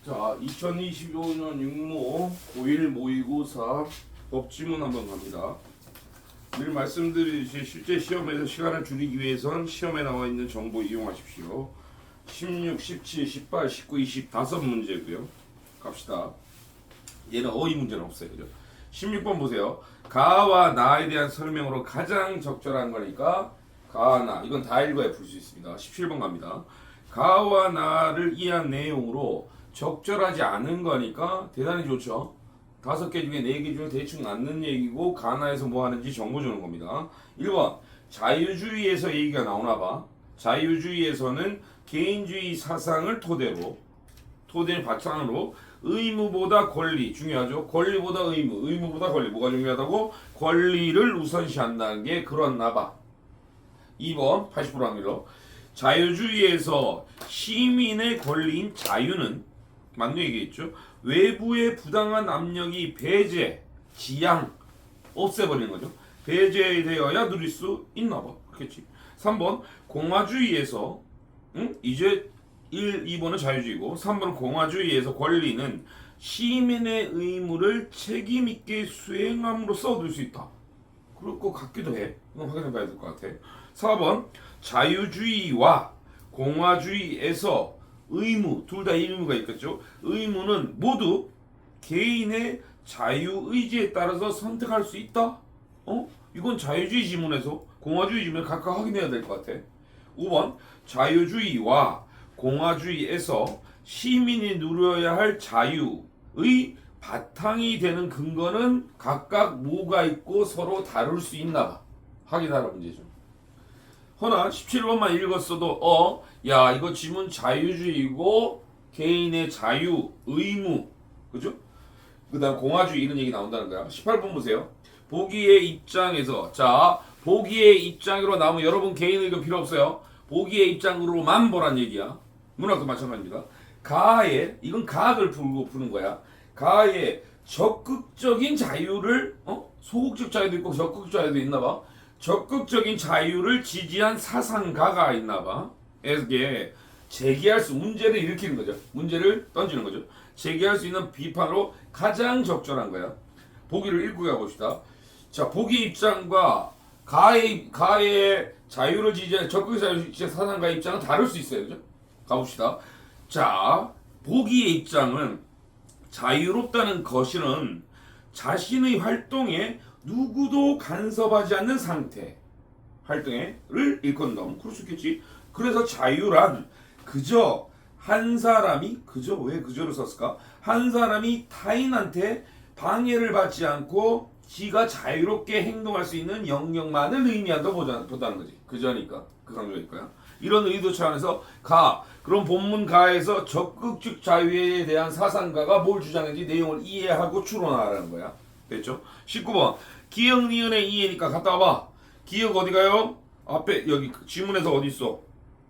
자, 2025년 육모 고1 모의고사 법지문 한번 갑니다. 늘 말씀드리듯이 실제 시험에서 시간을 줄이기 위해선 시험에 나와 있는 정보 이용하십시오. 16, 17, 18, 19, 20 5문제고요. 갑시다. 얘는 어휘 문제는 없어요. 그죠? 16번 보세요. 가와 나에 대한 설명으로 가장 적절한 거니까 가와 나. 이건 다 읽어야 풀 수 있습니다. 17번 갑니다. 가와 나를 이해한 내용으로 적절하지 않은 거니까 대단히 좋죠. 5개 중에 4개 중에 대충 맞는 얘기고 가나에서 뭐 하는지 정보 주는 겁니다. 1번 자유주의에서 얘기가 나오나 봐. 자유주의에서는 개인주의 사상을 토대로 바탕으로 의무보다 권리 중요하죠. 권리보다 의무, 의무보다 권리. 뭐가 중요하다고? 권리를 우선시한다는 게 그렇나 봐. 2번 80% 확률로 자유주의에서 시민의 권리인 자유는 맞는 얘기겠죠. 외부의 부당한 압력이 배제, 지양, 없애버리는 거죠. 배제되어야 누릴 수 있나 봐. 그렇겠지. 3번 공화주의에서 이제 2번은 자유주의고 3번은 공화주의에서 권리는 시민의 의무를 책임있게 수행함으로써 얻을 수 있다. 그럴 것 같기도 해. 이건 확인해 봐야 될 것 같아. 4번 자유주의와 공화주의에서 의무, 둘 다 의무가 있겠죠. 의무는 모두 개인의 자유의지에 따라서 선택할 수 있다. 이건 자유주의 지문에서 공화주의 지문에 각각 확인해야 될 것 같아. 5번 자유주의와 공화주의에서 시민이 누려야 할 자유의 바탕이 되는 근거는 각각 뭐가 있고 서로 다룰 수 있나 봐. 확인하라 문제죠. 허나 17번만 읽었어도 야 이거 지문 자유주의고 개인의 자유, 의무 그죠? 그 다음 공화주의 이런 얘기 나온다는 거야. 18번 보세요. 보기의 입장에서 자 보기의 입장으로 나오면 여러분 개인 의견 필요 없어요. 보기의 입장으로만 보란 얘기야. 문학도 마찬가지입니다. 가의 이건 가학을 풀고 푸는 거야. 가의 적극적인 자유를 소극적 자유도 있고 적극적 자유도 있나 봐. 적극적인 자유를 지지한 사상가가 있나 봐. 이게 제기할 수 문제를 일으키는 거죠. 문제를 던지는 거죠. 제기할 수 있는 비판으로 가장 적절한 거야. 보기를 읽고 가봅시다. 자, 보기 입장과 가의 자유를 지지한 적극적 자유를 지지한 사상가 입장은 다를 수 있어요. 그죠? 가봅시다. 자, 보기의 입장은 자유롭다는 것은 자신의 활동에 누구도 간섭하지 않는 상태 활동을 일컫는다. 그럴 수 있겠지. 그래서 자유란 그저 한 사람이 그저 왜 그저를 썼을까? 한 사람이 타인한테 방해를 받지 않고 지가 자유롭게 행동할 수 있는 영역만을 의미한다고 보다는 거지. 그저니까 그 강조일 거야. 이런 의도 차원에서 그럼 본문 가에서 적극적 자유에 대한 사상가가 뭘 주장했는지 내용을 이해하고 추론하라는 거야. 됐죠? 19번 기억 니은의 이해니까 갔다 와봐. 기억 어디 가요? 앞에 여기 지문에서 어디 있어?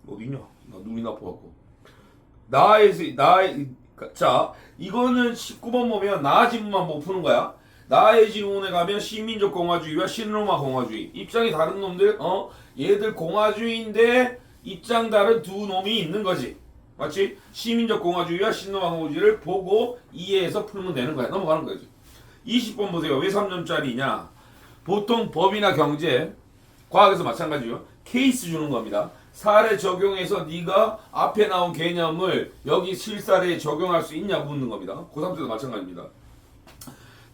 어디 있냐? 나 눈이 나빠갖고 자 이거는 19번 보면 나 지문만 보고 푸는 거야. 나의 지문에 가면 시민적 공화주의와 신로마 공화주의 입장이 다른 놈들 얘들 공화주의인데 입장 다른 두 놈이 있는 거지. 맞지? 시민적 공화주의와 신로마 공화주의를 보고 이해해서 풀면 되는 거야. 넘어가는 거지. 20번 보세요. 왜 3점짜리냐? 보통 법이나 경제, 과학에서 마찬가지요. 케이스 주는 겁니다. 사례 적용해서 네가 앞에 나온 개념을 여기 실사례에 적용할 수 있냐 묻는 겁니다. 고3 때도 마찬가지입니다.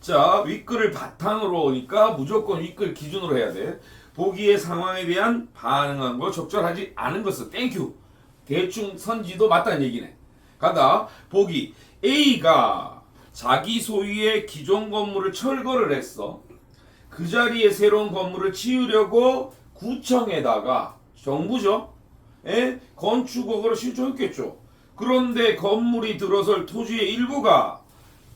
자, 윗글을 바탕으로 오니까 무조건 윗글 기준으로 해야 돼. 보기의 상황에 대한 반응한 거 적절하지 않은 것은 땡큐. 대충 선지도 맞다는 얘기네. 간다. 보기 A가 자기 소유의 기존 건물을 철거를 했어. 그 자리에 새로운 건물을 지으려고 구청에다가 정부죠. 건축허가를 신청했겠죠. 그런데 건물이 들어설 토지의 일부가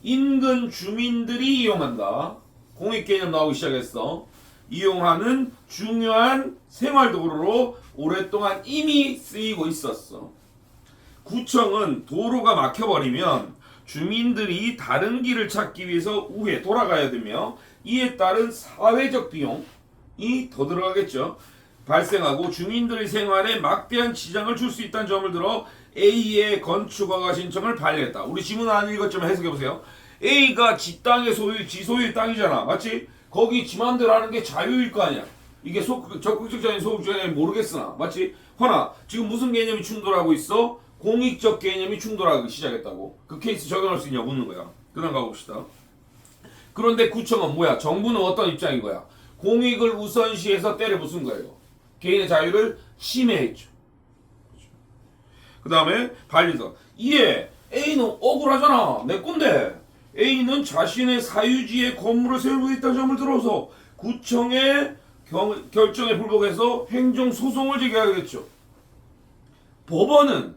인근 주민들이 이용한다. 공익개념 나오기 시작했어. 이용하는 중요한 생활도로로 오랫동안 이미 쓰이고 있었어. 구청은 도로가 막혀버리면 주민들이 다른 길을 찾기 위해서 우회 돌아가야 되며 이에 따른 사회적 비용이 더 들어가겠죠. 발생하고 주민들의 생활에 막대한 지장을 줄 수 있다는 점을 들어 A의 건축허가 신청을 반려했다. 우리 지문 안 읽었지만 해석해보세요. A가 지 땅의 소유, 지 소유의 땅이잖아. 맞지? 거기 지 맘대로 하는 게 자유일 거 아니야. 이게 적극적 자유인 소극적 자유인 모르겠으나. 맞지? 허나 지금 무슨 개념이 충돌하고 있어? 공익적 개념이 충돌하기 시작했다고. 그 케이스 적용할 수 있냐 묻는 거야. 그다음 가봅시다. 그런데 구청은 뭐야? 정부는 어떤 입장인 거야? 공익을 우선시해서 때려 부순 거예요. 개인의 자유를 침해했죠. 그 다음에 반리서. 이에 A는 억울하잖아. 내 건데. A는 자신의 사유지에 건물을 세우고 있다는 점을 들어서 구청의 결정에 불복해서 행정소송을 제기하겠죠. 법원은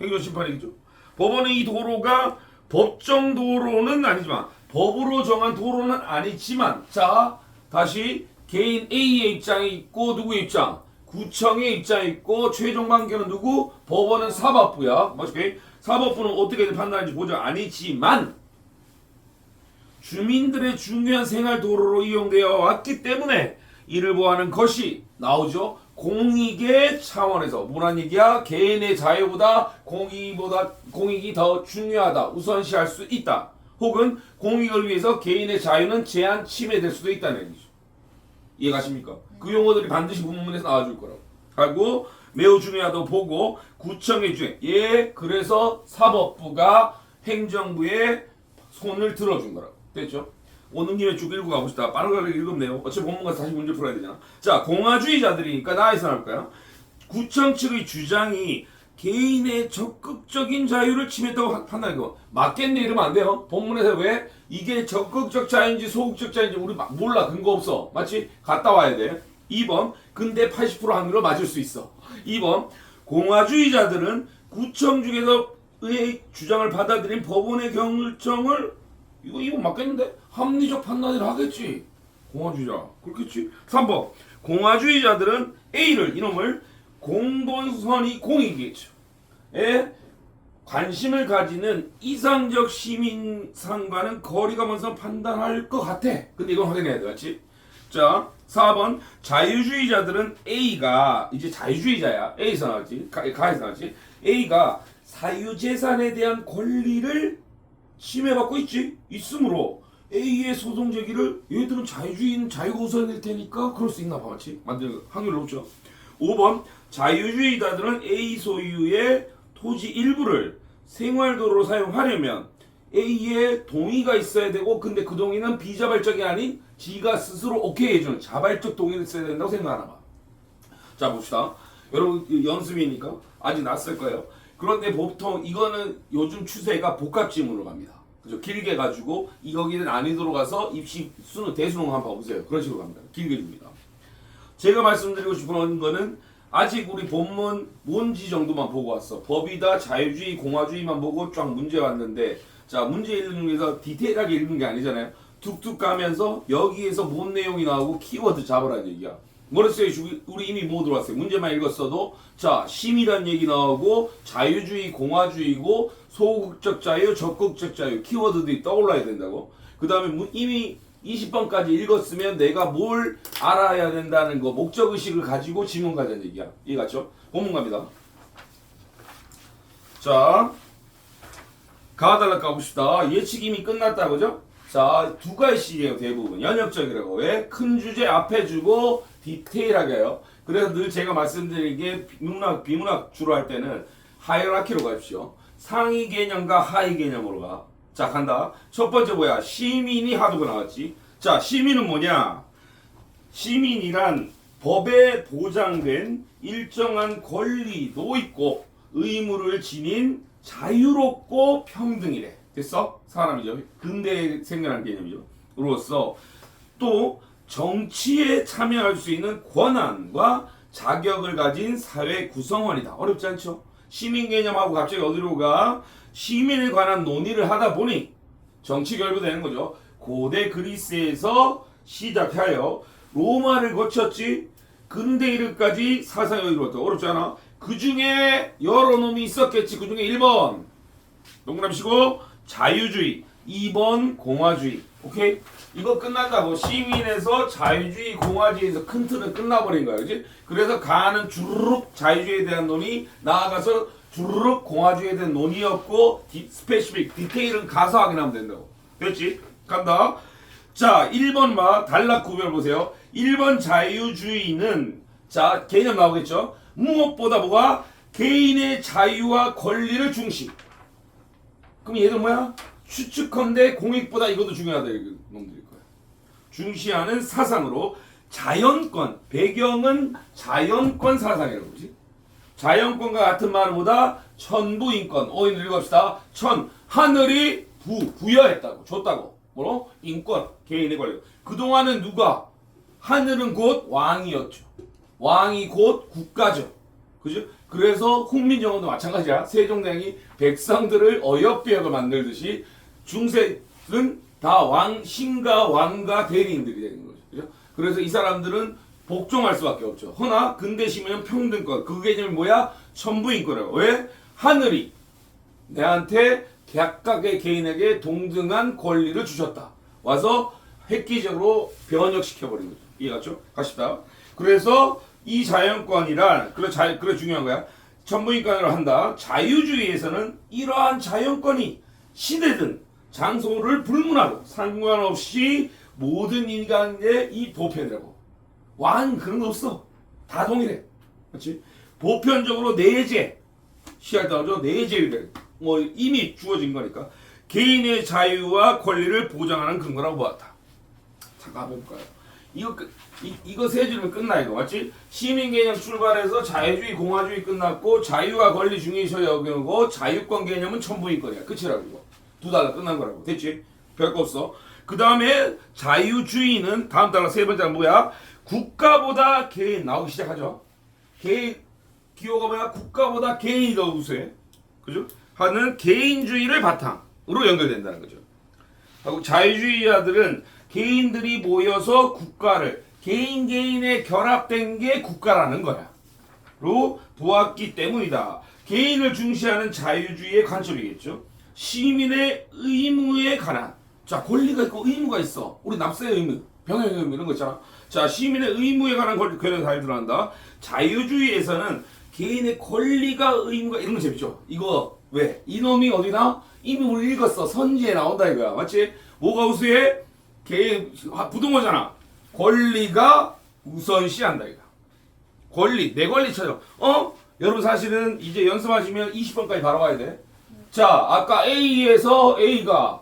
행정심판이겠죠. 법원은 이 도로가 법정 도로는 아니지만 법으로 정한 도로는 아니지만 자 다시 개인 A의 입장이 있고 누구의 입장? 구청의 입장이 있고 최종 판결은 누구? 법원은 사법부야. 맞지? 사법부는 어떻게 판단하는지 보자. 아니지만 주민들의 중요한 생활 도로로 이용되어 왔기 때문에 이를 보호하는 것이 나오죠. 공익의 차원에서 뭐란 얘기야? 개인의 자유보다 공익이 더 중요하다. 우선시할 수 있다. 혹은 공익을 위해서 개인의 자유는 제한 침해될 수도 있다는 얘기죠. 이해가십니까? 그 용어들이 반드시 본문에서 나와줄 거라고. 하고 매우 중요하다고 보고 구청의 중에 그래서 사법부가 행정부의 손을 들어준 거라고. 됐죠? 오는 김에 쭉 읽고 가봅시다. 빠르게 읽으면 돼요. 어차피 본문과 다시 문제 풀어야 되잖아. 자, 공화주의자들이니까 나와서 나올까요? 구청 측의 주장이 개인의 적극적인 자유를 침해했다고 판단하고 맞겠네 이러면 안 돼요. 본문에서 왜 이게 적극적 자유인지 소극적 자유인지 우리 몰라. 근거 없어. 맞지? 갔다 와야 돼. 2번 근데 80% 확률로 맞을 수 있어. 2번 공화주의자들은 구청 중에서의 주장을 받아들인 법원의 결정을 이거 맞겠는데? 합리적 판단을 하겠지. 공화주의자. 그렇겠지. 3번 공화주의자들은 A를 이놈을 공동선이 공익이겠죠. 에 관심을 가지는 이상적 시민상과는 거리가 먼저 판단할 것 같아. 근데 이건 확인해야 돼. 맞지? 자 4번 자유주의자들은 A가 이제 자유주의자야. A에서 나왔지. 가에서 나왔지. A가 사유재산에 대한 권리를 침해받고 있으므로 A의 소송 제기를 얘들은 자유주의는 자유가 우선일 테니까 그럴 수 있나 봐. 맞지? 만들 확률 높죠. 5번 자유주의자들은 A 소유의 토지 일부를 생활도로로 사용하려면 A의 동의가 있어야 되고 근데 그 동의는 비자발적이 아닌 지가 스스로 오케이 해주는 자발적 동의를 있어야 된다고 생각하나 봐. 자 봅시다. 여러분 연습이니까 아직 낯설 거예요. 그런데 보통 이거는 요즘 추세가 복합지문으로 갑니다. 그죠? 길게 가지고 여기는 난이도로 가서 입시 수능 대수능 한번 봐보세요. 그런 식으로 갑니다. 길게 줍니다. 제가 말씀드리고 싶은 거는 아직 우리 본문 뭔지 정도만 보고 왔어. 법이다, 자유주의, 공화주의만 보고 쫙 문제 왔는데 자 문제 읽는 중에서 디테일하게 읽는 게 아니잖아요. 툭툭 가면서 여기에서 뭔 내용이 나오고 키워드 잡으라는 얘기야. 머릿속에 우리 이미 뭐 들어왔어요. 문제만 읽었어도 자 심이란 얘기 나오고 자유주의, 공화주의고 소극적 자유, 적극적 자유 키워드들이 떠올라야 된다고. 그 다음에 이미 20번까지 읽었으면 내가 뭘 알아야 된다는 거 목적의식을 가지고 지문 가자는 얘기야. 이해갔죠? 본문 갑니다. 자 가달라 가봅시다. 예측 이미 끝났다 그죠? 자 두 가지씩이에요. 대부분 연역적이라고. 왜? 큰 주제 앞에 주고 디테일하게 해요. 그래서 늘 제가 말씀드린 게 비문학 주로 할 때는 하이라키로 가십시오. 상위 개념과 하위 개념으로 가. 자 간다. 첫 번째 뭐야? 시민이 하도가 나왔지. 자 시민은 뭐냐? 시민이란 법에 보장된 일정한 권리도 있고 의무를 지닌 자유롭고 평등이래. 됐어? 사람이죠. 근대에 생겨난 개념이죠. 으로써 또 정치에 참여할 수 있는 권한과 자격을 가진 사회 구성원이다. 어렵지 않죠? 시민 개념하고 갑자기 어디로 가? 시민에 관한 논의를 하다 보니 정치 결부되는 거죠. 고대 그리스에서 시작하여 로마를 거쳤지 근대 이르까지 사상이 이루어졌다. 어렵지 않아? 그 중에 여러 놈이 있었겠지. 그 중에 1번 동그라미시고 자유주의, 2번 공화주의. 오케이? 이거 끝난다고. 시민에서 자유주의, 공화주의에서 큰 틀은 끝나버린 거야. 그지? 그래서 가는 주르륵 자유주의에 대한 놈이 나아가서 주르륵 공화주의에 대한 논의였고 스페시픽 디테일은 가서 확인하면 된다고. 됐지? 간다. 자, 1번 봐. 단락 구별 보세요. 1번 자유주의는 자, 개념 나오겠죠? 무엇보다 뭐가? 개인의 자유와 권리를 중시. 그럼 얘들 뭐야? 추측컨대 공익보다 이것도 중요하다. 이거 놈들일 거야. 중시하는 사상으로 자연권, 배경은 자연권 사상이라고 그러지. 자연권과 같은 말은 뭐다? 천부인권. 오늘 읽읍시다. 하늘이 부여했다고, 줬다고. 뭐로? 인권, 개인의 권리. 그동안은 누가? 하늘은 곧 왕이었죠. 왕이 곧 국가죠. 그죠? 그래서 훈민정음도 마찬가지야. 세종대왕이 백성들을 어여삐역을 만들듯이 중세는 다 신과 왕과 대리인들이 되는 거죠. 그죠? 그래서 이 사람들은 복종할 수밖에 없죠. 허나 근대 시민은 평등권. 그 개념이 뭐야? 천부인권이라고. 왜? 하늘이 내한테 각각의 개인에게 동등한 권리를 주셨다. 와서 획기적으로 변혁시켜버린 거죠. 이해갔죠? 가십니다. 그래서 이 자연권이란 그래 중요한 거야. 천부인권으로 한다. 자유주의에서는 이러한 자연권이 시대든 장소를 불문하고 상관없이 모든 인간의 이 보편이라고. 왕 그런 거 없어. 다 동일해. 그렇지? 보편적으로 내재 시할 따라서 내재율에 뭐 이미 주어진 거니까 개인의 자유와 권리를 보장하는 근거라고 보았다. 잠깐 볼까요? 이거 세 줄이면 끝나 이거 맞지? 시민 개념 출발해서 자유주의 공화주의 끝났고 자유와 권리 중요시 여기고 자유권 개념은 천부인권이야. 끝이라고 이거. 두 단락 끝난 거라고. 됐지? 별거 없어. 그 다음에 자유주의는 다음 단락 세 번째가 뭐야? 국가보다 개인 나오기 시작하죠. 개인 기호가 뭐야? 국가보다 개인이 더 우수해. 그죠? 하는 개인주의를 바탕으로 연결된다는 거죠. 하고 자유주의자들은 개인들이 모여서 국가를 개인의 결합된 게 국가라는 거야. 로 보았기 때문이다. 개인을 중시하는 자유주의의 관점이겠죠. 시민의 의무에 관한 자 권리가 있고 의무가 있어. 우리 납세의 의무, 병역의 의무 이런 거 있잖아. 자 시민의 의무에 관한 권리가 다 들어간다. 자유주의에서는 개인의 권리가 의무가 이런 거 재밌죠. 이거 왜? 이놈이 어디나? 이미 우리 읽었어. 선지에 나온다 이거야. 맞지? 뭐가 우수해? 개인 부동어잖아. 권리가 우선시한다 이거. 권리 내 권리처럼. 여러분 사실은 이제 연습하시면 20번까지 바로 가야 돼. 자 아까 A에서 A가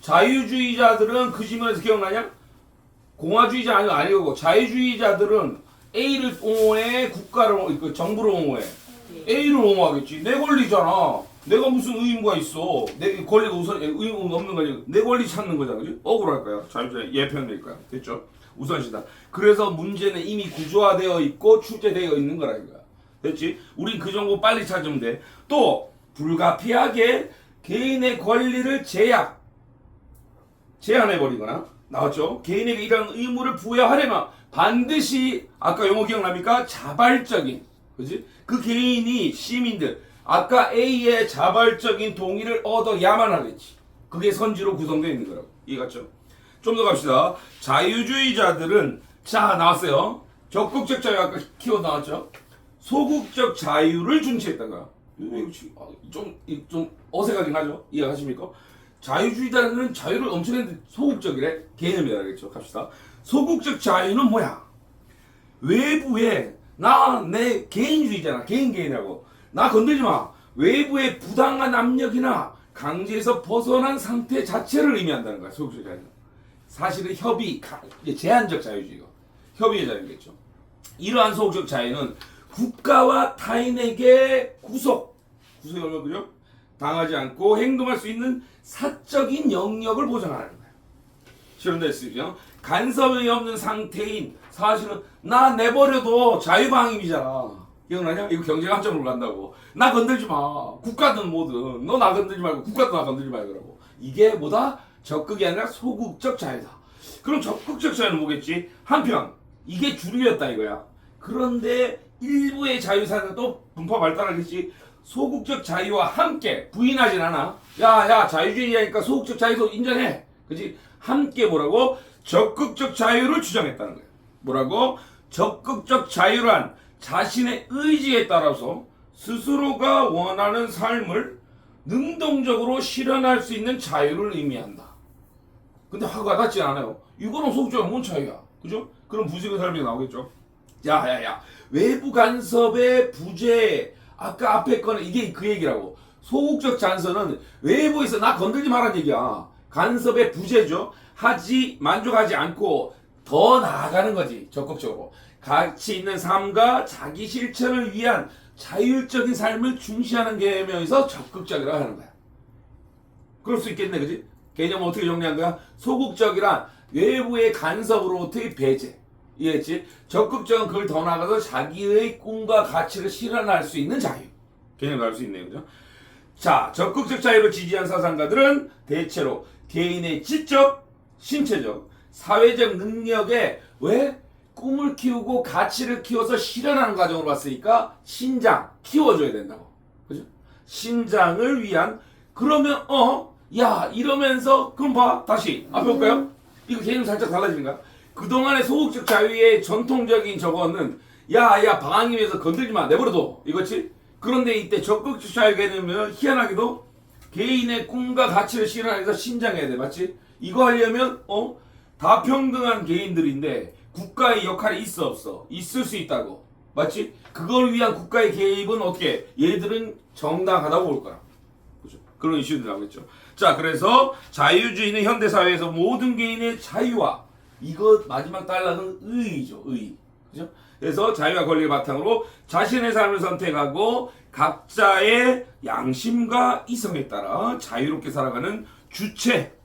자유주의자들은 그 지문에서 기억나냐? 공화주의자 아니고 자유주의자들은 A를 옹호해 국가를 정부를 옹호해. A를 옹호하겠지. 내 권리잖아. 내가 무슨 의무가 있어. 내 권리가 우선 의무가 없는 거지. 내 권리 찾는 거잖아. 그지? 억울할 거야. 자유주의 예편될 거야. 됐죠? 우선시다. 그래서 문제는 이미 구조화되어 있고 출제되어 있는 거라 이거야. 됐지? 우린 그 정보 빨리 찾으면 돼. 또 불가피하게 개인의 권리를 제한해버리거나 나왔죠? 개인에게 이런 의무를 부여하려면 반드시 아까 용어 기억납니까? 자발적인 그지? 그 개인이 시민들 아까 A의 자발적인 동의를 얻어야만 하겠지. 그게 선지로 구성되어 있는 거라고. 이해갔죠? 좀 더 갑시다. 자유주의자들은 자 나왔어요. 적극적 자유 아까 키워드 나왔죠? 소극적 자유를 중시했던 거야. 좀 어색하긴 하죠? 이해하십니까? 자유주의자들은 자유를 엄청 했는데 소극적이래? 개념이라겠죠. 갑시다. 소극적 자유는 뭐야? 외부에 내 개인주의잖아. 개인이라고. 나 건들지 마. 외부의 부당한 압력이나 강제에서 벗어난 상태 자체를 의미한다는 거야. 소극적 자유는. 사실은 제한적 자유주의가. 협의의 자유겠죠. 이러한 소극적 자유는 국가와 타인에게 구속이 얼마 그죠? 당하지 않고 행동할 수 있는 사적인 영역을 보장하는 거예요. 실현됐으죠. 간섭이 없는 상태인 사실은 나 내버려도 자유방임이잖아. 기억나냐? 이거 경제감점으로 간다고. 나 건들지 마. 국가든 뭐든 너 나 건들지 말고 국가도 나 건들지 말고. 이게 뭐다? 적극이 아니라 소극적 자유다. 그럼 적극적 자유는 뭐겠지? 한편 이게 주류였다 이거야. 그런데 일부의 자유사는 또 분파 발달하겠지. 소극적 자유와 함께 부인하진 않아. 야 자유주의자니까 소극적 자유도 인정해. 그지? 함께 뭐라고? 적극적 자유를 주장했다는 거예요. 뭐라고? 적극적 자유란 자신의 의지에 따라서 스스로가 원하는 삶을 능동적으로 실현할 수 있는 자유를 의미한다. 근데 하고 와닿지 않아요. 이거는 소극적인 뭔 차이야? 그죠? 그럼 부지의 삶이 나오겠죠. 야야야, 외부 간섭의 부재. 아까 앞에 거는 이게 그 얘기라고. 소극적 잔선은 외부에서 나 건들지 말란 얘기야. 간섭의 부재죠. 만족하지 않고 더 나아가는 거지. 적극적으로 가치 있는 삶과 자기 실천을 위한 자율적인 삶을 중시하는 개념에서 적극적이라고 하는 거야. 그럴 수 있겠네, 그지? 개념을 어떻게 정리한 거야? 소극적이란 외부의 간섭으로부터의 배제. 이해했지? 적극적은 그걸 더 나아가서 자기의 꿈과 가치를 실현할 수 있는 자유. 개념을 알 수 있네요, 그죠? 자, 적극적 자유를 지지한 사상가들은 대체로 개인의 지적, 신체적, 사회적 능력에 왜 꿈을 키우고 가치를 키워서 실현하는 과정으로 봤으니까 신장 키워줘야 된다고. 그죠? 신장을 위한 그러면 야 이러면서 그럼 봐 다시 앞에 볼까요? 이거 개념 살짝 달라지는 거야. 그동안의 소극적 자유의 전통적인 저거는 야야 방황임에서 건들지 마 내버려둬 이거지. 그런데 이때 적극적 자유 개념은 희한하게도 개인의 꿈과 가치를 실현하기 위해서 신장해야 돼. 맞지? 이거 하려면 다평등한 개인들인데 국가의 역할이 있어 없어? 있을 수 있다고. 맞지? 그걸 위한 국가의 개입은 어떻게? 얘들은 정당하다고 볼 거야. 그죠? 그런 이슈들이 나오겠죠. 자, 그래서 자유주의는 현대사회에서 모든 개인의 자유와 이거 마지막 달러는 의의죠. 의의. 그죠? 그래서 자유와 권리를 바탕으로 자신의 삶을 선택하고 각자의 양심과 이성에 따라 자유롭게 살아가는 주체,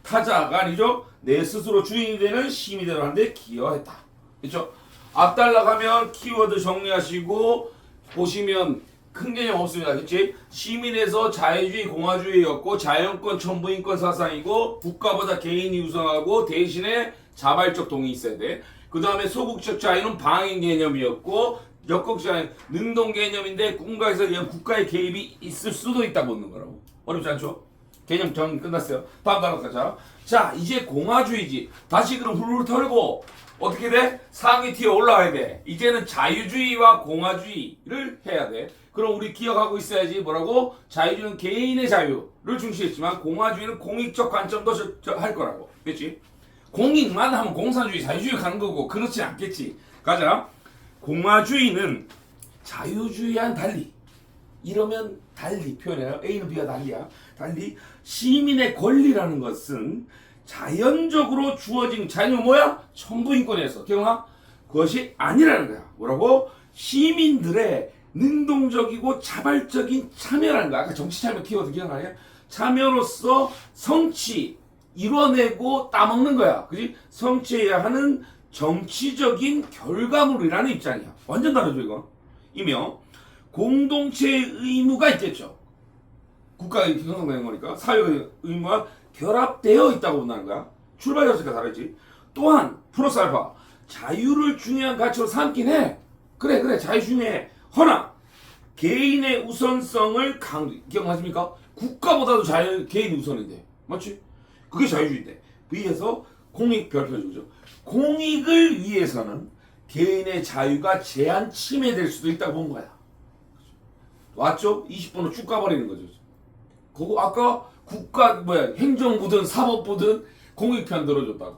타자가 아니죠. 내 스스로 주인이 되는 시민대로 하는데 기여했다. 그렇죠? 앞달라 가면 키워드 정리하시고 보시면 큰 개념 없습니다. 그렇지? 시민에서 자유주의 공화주의였고 자연권 천부인권 사상이고 국가보다 개인이 우선하고 대신에 자발적 동의 있어야 돼. 그 다음에 소극적 자유는 방임 개념이었고 적극적 자유는 능동 개념인데 꿈과에서 그냥 국가의 개입이 있을 수도 있다고 보는 거라고. 어렵지 않죠? 개념 정리 끝났어요. 다음 단어 가자. 자, 이제 공화주의지. 다시 그럼 훌훌 털고 어떻게 돼? 상위 티어 올라와야 돼. 이제는 자유주의와 공화주의를 해야 돼. 그럼 우리 기억하고 있어야지. 뭐라고? 자유주의는 개인의 자유를 중시했지만 공화주의는 공익적 관점도 할 거라고. 그렇지? 공익만 하면 공산주의, 자유주의 가는 거고 그렇지 않겠지. 가자. 공화주의는 자유주의와는 달리 이러면 달리 표현해요. A는 B와 달리야. 달리 시민의 권리라는 것은 자연적으로 주어진 자유는 뭐야? 천부인권에서 기억나? 그것이 아니라는 거야. 뭐라고? 시민들의 능동적이고 자발적인 참여라는 거야. 아까 정치 참여 키워드 기억나냐? 참여로서 성취 이뤄내고 따먹는 거야. 그지? 성취해야 하는 정치적인 결과물이라는 입장이야. 완전 다르죠 이거. 이며 공동체의 의무가 있겠죠. 국가의 형성되는 거니까 사회의 의무와 결합되어 있다고 본다는 거야. 출발 자체가 다르지. 또한 플러스 알파 자유를 중요한 가치로 삼긴 해. 그래 자유 중요해. 허나 개인의 우선성을 기억하십니까? 국가보다도 개인이 우선인데 맞지? 그게 자유주의인데 위에서 공익 별표죠. 공익을 위해서는 개인의 자유가 제한 침해될 수도 있다고 본 거야. 왔죠? 20번으로 쭉 가버리는 거죠. 그거 아까 행정부든 사법부든 공익편 들어줬다고.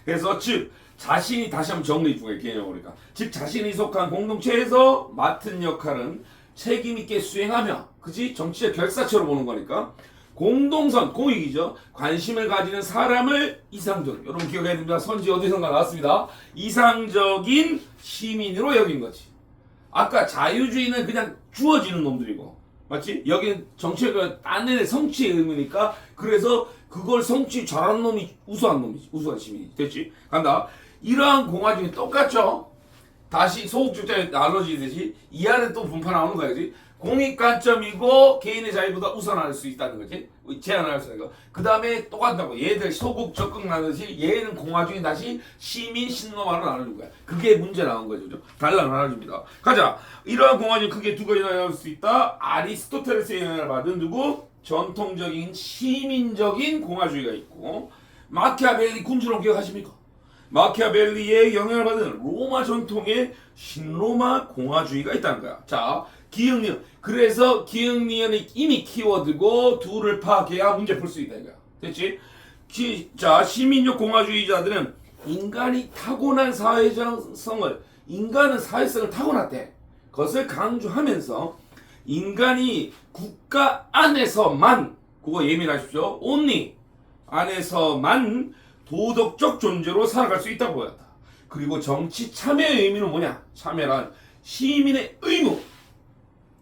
그래서 즉 자신이 다시 한번 정리 중에 개념이니까 즉 자신이 속한 공동체에서 맡은 역할은 책임 있게 수행하며 그지 정치적 결사체로 보는 거니까 공동선 공익이죠. 관심을 가지는 사람을 이상적 여러분 기억해야 됩니다. 선지 어디선가 나왔습니다. 이상적인 시민으로 여긴 거지. 아까 자유주의는 그냥 주어지는 놈들이고 맞지? 여기는 정치가 딴 애의 성취의 의무니까 그래서 그걸 성취 잘하는 놈이 우수한 놈이지. 우수한 시민이 됐지? 간다. 이러한 공화주의 똑같죠? 다시 소극주의 나눠지듯이 이 안에 또 분파 나오는 거야. 그지? 공익 관점이고 개인의 자유보다 우선할 수 있다는 거지. 제한할 수 있는 거. 그 다음에 똑같다고. 얘들 소극 적극 나누듯이 얘는 공화주의 다시 시민 신노마로 나눠준 거야. 그게 문제 나온 거죠. 그죠? 달라 나눠줍니다. 가자. 이러한 공화주의 크게 두 가지 나눌 수 있다. 아리스토텔레스의 영향을 받은 누구? 전통적인 시민적인 공화주의가 있고 마키아벨리 군주론 기억하십니까? 마키아벨리의 영향을 받은 로마 전통의 신로마 공화주의가 있다는 거야. 자, 기역 니은. 그래서 기역 니은이 이미 키워드고 둘을 파악해야 문제 풀 수 있다 이거야. 됐지? 자, 시민적 공화주의자들은 인간이 타고난 사회성을, 인간은 사회성을 타고났대. 그것을 강조하면서 인간이 국가 안에서만, 그거 예민하십시오. only 안에서만 도덕적 존재로 살아갈 수 있다고 보였다. 그리고 정치 참여의 의미는 뭐냐? 참여란 시민의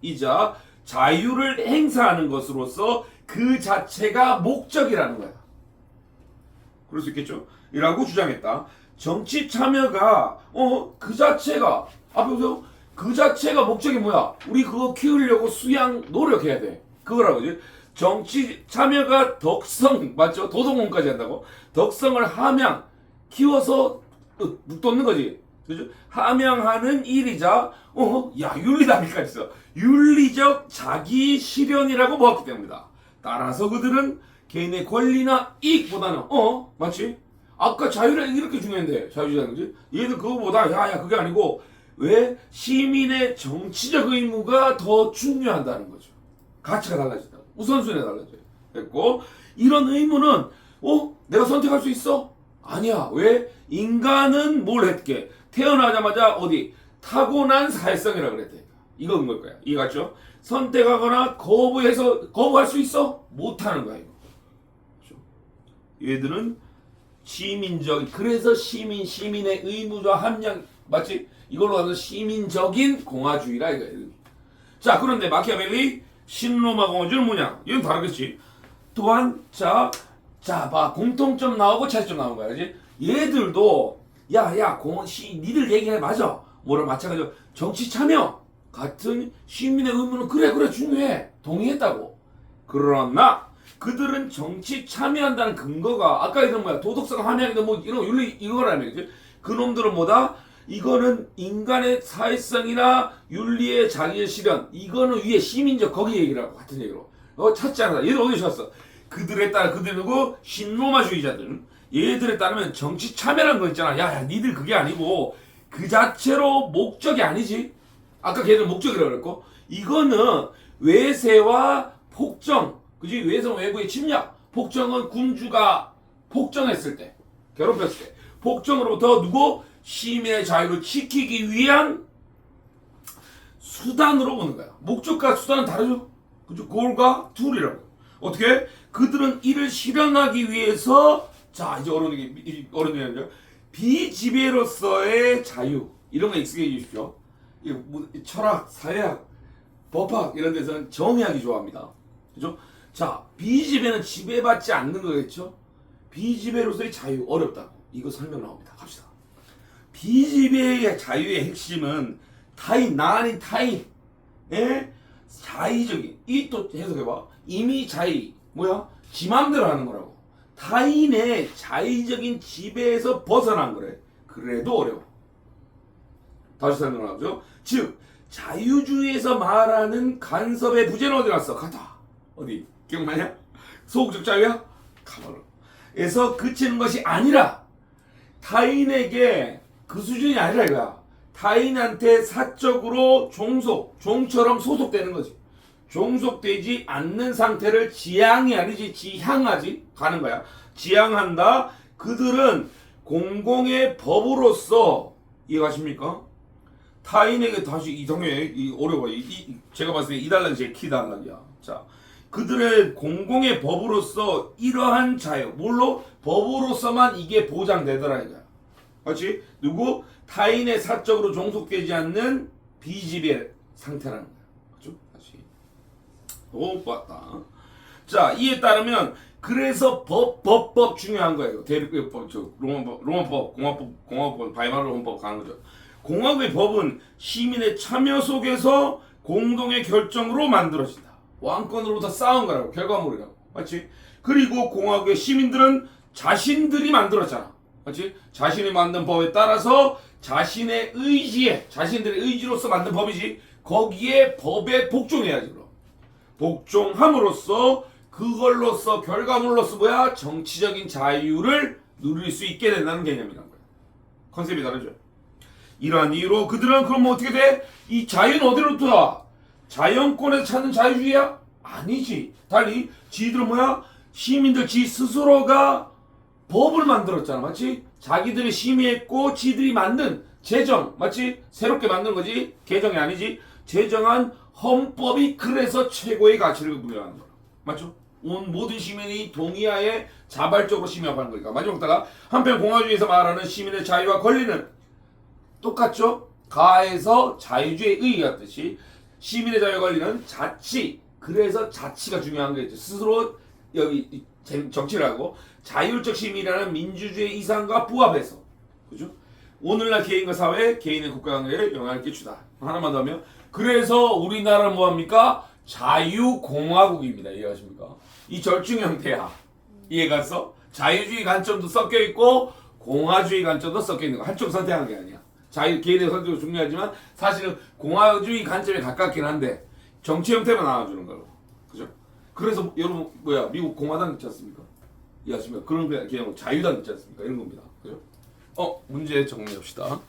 의무이자 자유를 행사하는 것으로서 그 자체가 목적이라는 거야. 그럴 수 있겠죠? 이라고 주장했다. 정치 참여가 그 자체가 앞에 보세요. 그 자체가 목적이 뭐야? 우리 그거 키우려고 수양 노력해야 돼. 그거라고 그지? 정치 참여가 덕성 맞죠? 도덕론까지 한다고? 덕성을 함양 키워서 묻돋는 거지. 그죠? 함양하는 일이자 윤리다니까 있어. 윤리적 자기 실현이라고 보았기 때문이다. 따라서 그들은 개인의 권리나 이익보다는 맞지? 아까 자유란 이렇게 중요한데 자유주의라는 거지? 얘들 그거보다 야야 그게 아니고 왜 시민의 정치적 의무가 더 중요하다는 거죠. 가치가 달라진다. 우선순위가 달라져요. 됐고 이런 의무는 내가 선택할 수 있어? 아니야. 왜? 인간은 뭘 했게? 태어나자마자 어디? 타고난 사회성이라고 그랬대. 이건 걸 거야. 이해갔죠? 선택하거나 거부할 수 있어? 못하는 거야. 이거. 얘들은 시민적, 그래서 시민의 의무와 함량, 맞지? 이걸로 가서 시민적인 공화주의라 이거야. 자, 그런데 마키아벨리 신로마 공화주의는 뭐냐? 이건 다르겠지. 또한 봐 공통점 나오고 차이점 나오는 거야, 그지? 얘들도 니들 얘기해 맞아. 뭐라 마찬가지로 정치 참여 같은 시민의 의무는 그래 중요해. 동의했다고. 그러나 그들은 정치 참여한다는 근거가 아까 이런 뭐야 도덕성 함양이든 뭐 이런 윤리 이거라며 그지? 그놈들은 뭐다? 이거는 인간의 사회성이나 윤리의 자기의 실현 이거는 위에 시민적 거기 얘기라고 같은 얘기로 찾지 않아. 얘들 어디 찾았어? 그들에 따라 그들 누구? 신로마주의자들 얘들에 따르면 정치 참여라는 거 있잖아. 야 니들 그게 아니고 그 자체로 목적이 아니지. 아까 걔들 목적이라고 그랬고 이거는 외세와 폭정 그지? 외성 외부의 침략 폭정은 군주가 폭정했을 때 괴롭혔을 때 폭정으로부터 누구? 시민의 자유를 지키기 위한 수단으로 보는 거야. 목적과 수단은 다르죠. 그죠? 골과 툴이라고. 어떻게? 그들은 이를 실현하기 위해서 자 이제 어른들이 비지배로서의 자유 이런 거 익숙해 주십시오. 철학, 사회학, 법학 이런 데서는 정의하기 좋아합니다. 그죠? 자 비지배는 지배받지 않는 거겠죠? 비지배로서의 자유 어렵다고. 이거 설명 나옵니다. 갑시다. 비지배의 자유의 핵심은 나 아닌 타인의 자의적인 이 또 해석해봐. 이미 자의 뭐야? 지 맘대로 하는 거라고. 타인의 자의적인 지배에서 벗어난 거래. 그래도 어려워. 다시 설명하죠. 즉 자유주의에서 말하는 간섭의 부재는 어디 갔어? 가다. 어디? 기억나냐? 소극적 자유야? 가버려. 에서 그치는 것이 아니라 타인에게 그 수준이 아니라 이거야. 타인한테 사적으로 종처럼 소속되는 거지. 종속되지 않는 상태를 지향이 아니지 지향하지 가는 거야. 지향한다. 그들은 공공의 법으로서 이해가십니까? 타인에게 다시 이성에 어려워요. 제가 봤을 때 이 단락이 제일 키 단락이야. 자, 그들의 공공의 법으로서 이러한 자유, 물론 법으로서만 이게 보장되더라 이거야. 그렇지? 누구? 타인의 사적으로 종속되지 않는 비지배 상태라는 거야. 그렇죠? 다시. 오, 봤다. 자, 이에 따르면 그래서 법 중요한 거예요. 대립법, 로마법, 공화법, 바이마르 헌법 가는 거죠. 공화국의 법은 시민의 참여 속에서 공동의 결정으로 만들어진다. 왕권으로부터 쌓은 거라고, 결과물이라고. 맞지? 그리고 공화국의 시민들은 자신들이 만들었잖아. 맞지? 자신이 만든 법에 따라서 자신의 의지에, 자신들의 의지로서 만든 법이지. 거기에 법에 복종해야지, 그럼. 복종함으로써 그걸로써 결과물로서 뭐야? 정치적인 자유를 누릴 수 있게 된다는 개념이란 거야. 컨셉이 다르죠. 이러한 이유로 그들은 그럼 어떻게 돼? 이 자유는 어디로부터 와? 자연권에서 찾는 자유주의야? 아니지. 달리 지들은 뭐야? 시민들 지 스스로가 법을 만들었잖아. 맞지? 자기들이 심의했고 지들이 만든 제정. 맞지? 새롭게 만든 거지. 개정이 아니지. 제정한 헌법이 그래서 최고의 가치를 부여하는 거야. 맞죠? 온 모든 시민이 동의하에 자발적으로 심의하는 거니까. 마지막다가 한편 공화주의에서 말하는 시민의 자유와 권리는 똑같죠? 가에서 자유주의의 의 같듯이 시민의 자유와 권리는 자치. 그래서 자치가 중요한 거겠죠. 스스로 여기 정치를 하고 자율적 시민이라는 민주주의 이상과 부합해서, 그죠? 오늘날 개인과 사회, 개인의 국가관계에 영향을 끼치다. 하나만 더 하면 그래서 우리나라는 뭐합니까? 자유공화국입니다. 이해하십니까? 이 절충 형태야. 이해갔어? 자유주의 관점도 섞여 있고 공화주의 관점도 섞여 있는 거. 한쪽 선택한 게 아니야. 개인의 선택도 중요하지만 사실은 공화주의 관점에 가깝긴 한데 정치 형태만 나와주는 거로. 그죠? 그래서 여러분 미국 공화당 있지 않습니까? 이해하십니까? 그런 게 그냥 자유당 있지 않습니까? 이런 겁니다. 그죠? 문제 정리합시다.